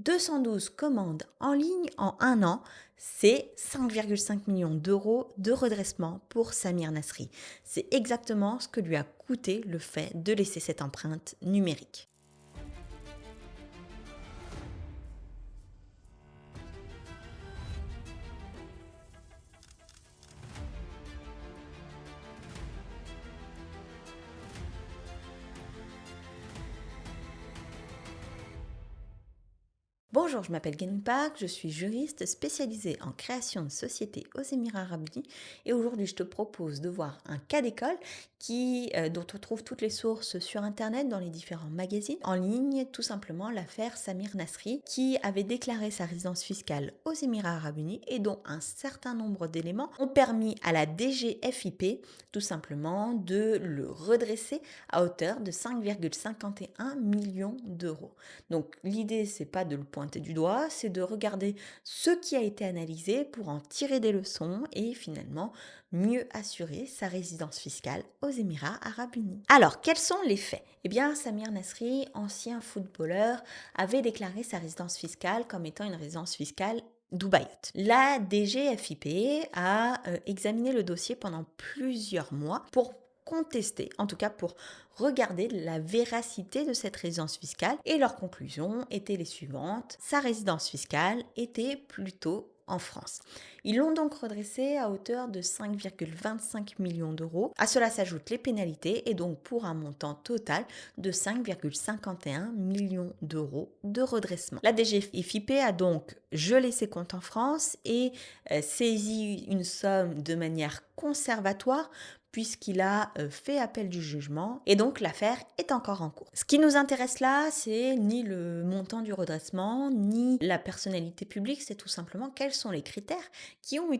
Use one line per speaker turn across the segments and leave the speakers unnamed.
212 commandes en ligne en un an, c'est 5,5 millions d'euros de redressement pour Samir Nasri. C'est exactement ce que lui a coûté le fait de laisser cette empreinte numérique. Bonjour, je m'appelle Guénin Park, je suis juriste spécialisée en création de sociétés aux Émirats Arabes Unis et aujourd'hui je te propose de voir un cas d'école dont on trouve toutes les sources sur internet dans les différents magazines en ligne, tout simplement l'affaire Samir Nasri qui avait déclaré sa résidence fiscale aux Émirats Arabes Unis et dont un certain nombre d'éléments ont permis à la DGFiP tout simplement de le redresser à hauteur de 5,51 millions d'euros. Donc l'idée, c'est pas de le pointer du doigt, c'est de regarder ce qui a été analysé pour en tirer des leçons et finalement mieux assurer sa résidence fiscale aux Émirats Arabes Unis. Alors, quels sont les faits? Eh bien, Samir Nasri, ancien footballeur, avait déclaré sa résidence fiscale comme étant une résidence fiscale dubaïote. La DGFiP a examiné le dossier pendant plusieurs mois pour contester, en tout cas pour regarder la véracité de cette résidence fiscale et leurs conclusions étaient les suivantes. Sa résidence fiscale était plutôt en France. Ils l'ont donc redressé à hauteur de 5,25 millions d'euros. À cela s'ajoutent les pénalités et donc pour un montant total de 5,51 millions d'euros de redressement. La DGFiP a donc gelé ses comptes en France et saisi une somme de manière conservatoire puisqu'il a fait appel du jugement et donc l'affaire est encore en cours. Ce qui nous intéresse là, c'est ni le montant du redressement, ni la personnalité publique, c'est tout simplement quels sont les critères qui ont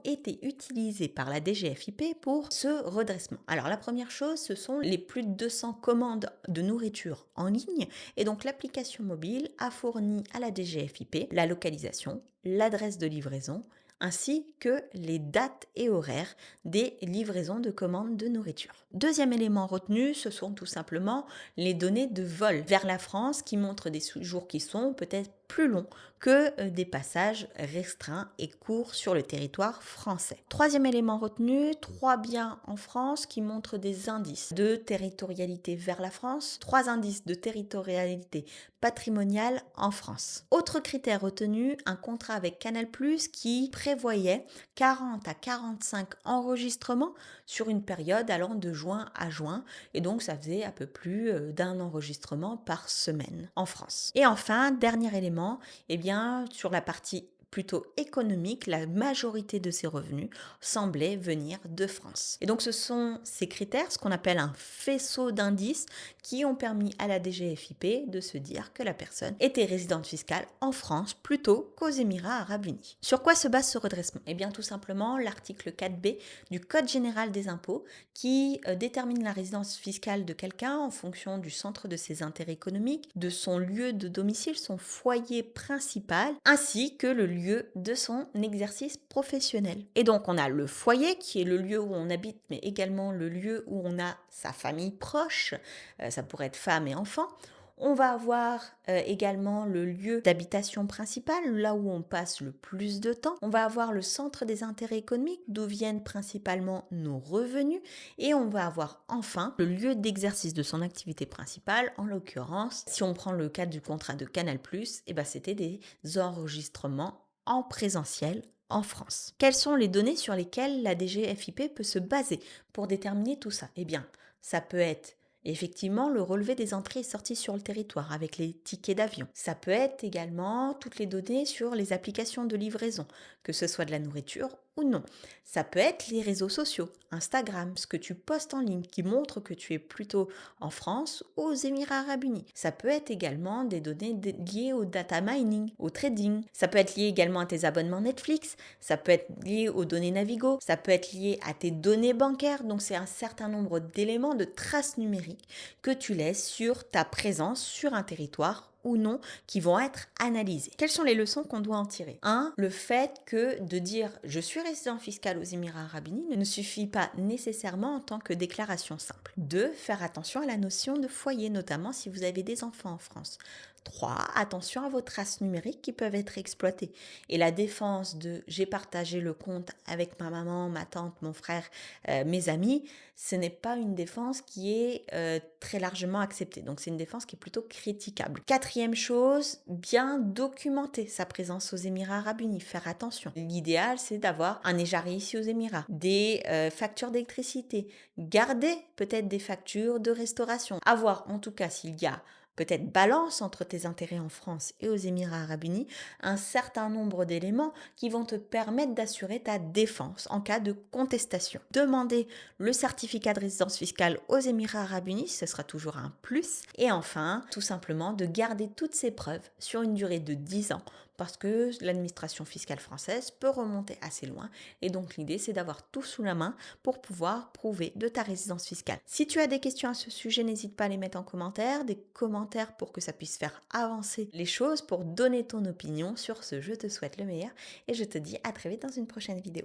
été utilisés par la DGFiP pour ce redressement. Alors la première chose, ce sont les plus de 200 commandes de nourriture en ligne et donc l'application mobile a fourni à la DGFiP la localisation, l'adresse de livraison, ainsi que les dates et horaires des livraisons de commandes de nourriture. Deuxième élément retenu, ce sont tout simplement les données de vol vers la France qui montrent des jours qui sont peut-être plus longs que des passages restreints et courts sur le territoire français. Troisième élément retenu, 3 biens en France qui montrent des indices de territorialité vers la France, 3 indices de territorialité patrimoniale en France. Autre critère retenu, un contrat avec Canal+ qui prévoyait 40 à 45 enregistrements sur une période allant de juin à juin et donc ça faisait un peu plus d'un enregistrement par semaine en France. Et enfin, dernier élément, eh bien, sur la partie plutôt économique, la majorité de ses revenus semblaient venir de France. Et donc ce sont ces critères, ce qu'on appelle un faisceau d'indices, qui ont permis à la DGFiP de se dire que la personne était résidente fiscale en France plutôt qu'aux Émirats Arabes Unis. Sur quoi se base ce redressement? Eh bien tout simplement l'article 4B du Code général des impôts qui détermine la résidence fiscale de quelqu'un en fonction du centre de ses intérêts économiques, de son lieu de domicile, son foyer principal, ainsi que le lieu de son exercice professionnel. Et donc on a le foyer qui est le lieu où on habite, mais également le lieu où on a sa famille proche, ça pourrait être femme et enfants. On va avoir également le lieu d'habitation principal, là où on passe le plus de temps. On va avoir le centre des intérêts économiques, d'où viennent principalement nos revenus. Et on va avoir enfin le lieu d'exercice de son activité principale. En l'occurrence, si on prend le cas du contrat de Canal+, c'était des enregistrements en présentiel en France. Quelles sont les données sur lesquelles la DGFiP peut se baser pour déterminer tout ça? Eh bien, ça peut être effectivement le relevé des entrées et sorties sur le territoire avec les tickets d'avion. Ça peut être également toutes les données sur les applications de livraison, que ce soit de la nourriture ou non. Ça peut être les réseaux sociaux, Instagram, ce que tu postes en ligne qui montre que tu es plutôt en France ou aux Émirats Arabes Unis. Ça peut être également des données liées au data mining, au trading. Ça peut être lié également à tes abonnements Netflix. Ça peut être lié aux données Navigo. Ça peut être lié à tes données bancaires. Donc c'est un certain nombre d'éléments de traces numériques que tu laisses sur ta présence sur un territoire ou non qui vont être analysées. Quelles sont les leçons qu'on doit en tirer? 1. Le fait que de dire je suis résident fiscal aux Émirats Arabes Unis ne suffit pas nécessairement en tant que déclaration simple. 2. Faire attention à la notion de foyer, notamment si vous avez des enfants en France. 3. Attention à vos traces numériques qui peuvent être exploitées. Et la défense de j'ai partagé le compte avec ma maman, ma tante, mon frère, mes amis, ce n'est pas une défense qui est très largement acceptée. Donc c'est une défense qui est plutôt critiquable. Quatrième chose, bien documenter sa présence aux Émirats arabes unis. Faire attention. L'idéal, c'est d'avoir un Ejari ici aux Émirats, des factures d'électricité, garder peut-être des factures de restauration, avoir en tout cas s'il y a peut-être balance entre tes intérêts en France et aux Émirats arabes unis, un certain nombre d'éléments qui vont te permettre d'assurer ta défense en cas de contestation. Demander le certificat de résidence fiscale aux Émirats arabes unis, ce sera toujours un plus. Et enfin, tout simplement de garder toutes ces preuves sur une durée de 10 ans parce que l'administration fiscale française peut remonter assez loin et donc l'idée c'est d'avoir tout sous la main pour pouvoir prouver de ta résidence fiscale. Si tu as des questions à ce sujet, n'hésite pas à les mettre en commentaire, des commentaires pour que ça puisse faire avancer les choses, pour donner ton opinion sur ce. Je te souhaite le meilleur et je te dis à très vite dans une prochaine vidéo.